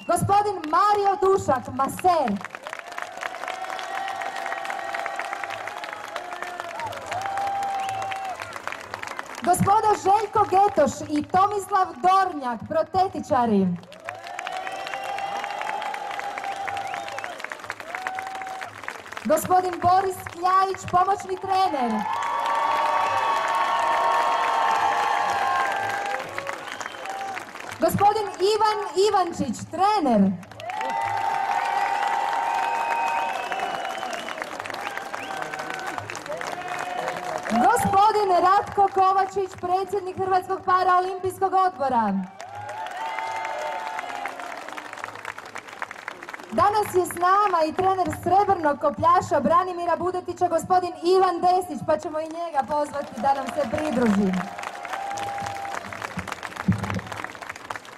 Gospodin Mario Dušak, maser. Gospodo Željko Getoš i Tomislav Dornjak, protetičari. Gospodin Boris Kljajić, pomoćni trener. Gospodin Ivan Ivančić, trener. Gospodin Ratko Kovačić, predsjednik Hrvatskog paraolimpijskog odbora. Danas je s nama i trener srebrnog kopljaša Branimira Budetića, gospodin Ivan Desić, pa ćemo i njega pozvati da nam se pridruži.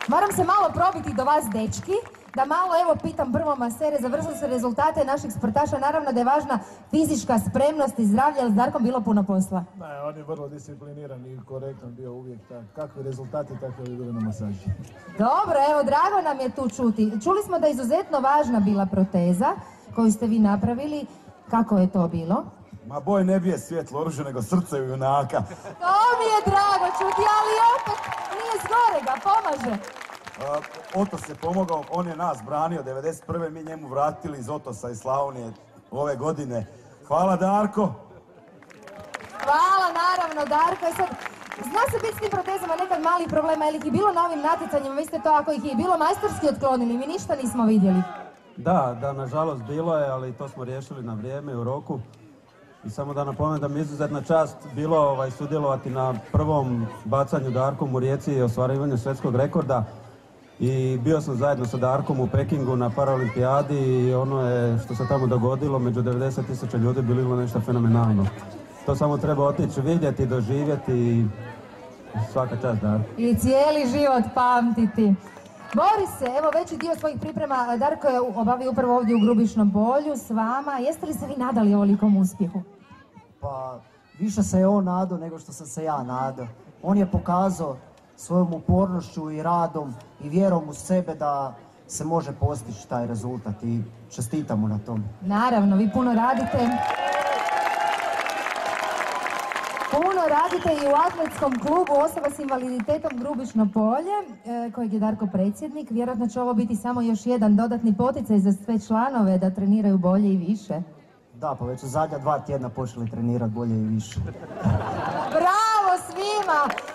Moram se malo probiti do vas, dečki, da malo, evo, pitam prvo masere, završili su rezultate naših sportaša, naravno da je važna fizička spremnost i zdravlje, ali s Darkom bilo puno posla. Ne, on je vrlo discipliniran i korektan bio uvijek, kakvi rezultati, tako je bilo na masaži. Dobro, evo, drago nam je tu čuti. Čuli smo da je izuzetno važna bila proteza koju ste vi napravili. Kako je to bilo? Ma boj ne bije svjetlo oružje, nego srce junaka. To mi je drago čuti, ali opet nije zgorega, pomaže. Otos je pomogao, on je nas branio 91. mi njemu vratili iz Otosa i Slavonije ove godine. Hvala, Darko! Hvala, naravno, Darko. Sad, zna se biti s tim protezama nekad malih problema, je li ih je bilo na ovim natjecanjima? Vi ste to, ako ih je bilo majstorski otklonili, mi ništa nismo vidjeli. Da, nažalost bilo je, ali to smo riješili na vrijeme u roku. I samo da napomenem da mi je izuzetna čast bilo sudjelovati na prvom bacanju Darkom u Rijeci i ostvarivanju svjetskog rekorda. I bio sam zajedno sa Darkom u Pekingu na Paralimpijadi i ono je što se tamo dogodilo, među 90.000 ljudi bilo nešto fenomenalno. To samo treba otići vidjeti, doživjeti i svaka čast, Darko. I cijeli život pamtiti. Borise, evo veći dio svojih priprema Darko je obavio upravo ovdje u Grubišnom Polju s vama. Jeste li se vi nadali ovolikom uspjehu? Pa, više se je on nadao nego što sam se ja nadao. On je pokazao svojom upornošću i radom i vjerom u sebe da se može postići taj rezultat i čestitam mu na tom. Naravno, vi puno radite. Puno radite i u atletskom klubu osoba s invaliditetom Grubišno Polje, kojeg je Darko predsjednik. Vjerojatno će ovo biti samo još jedan dodatni poticaj za sve članove da treniraju bolje i više. Da, pa već u zadnja 2 tjedna počeli trenirati bolje i više. Bravo svima!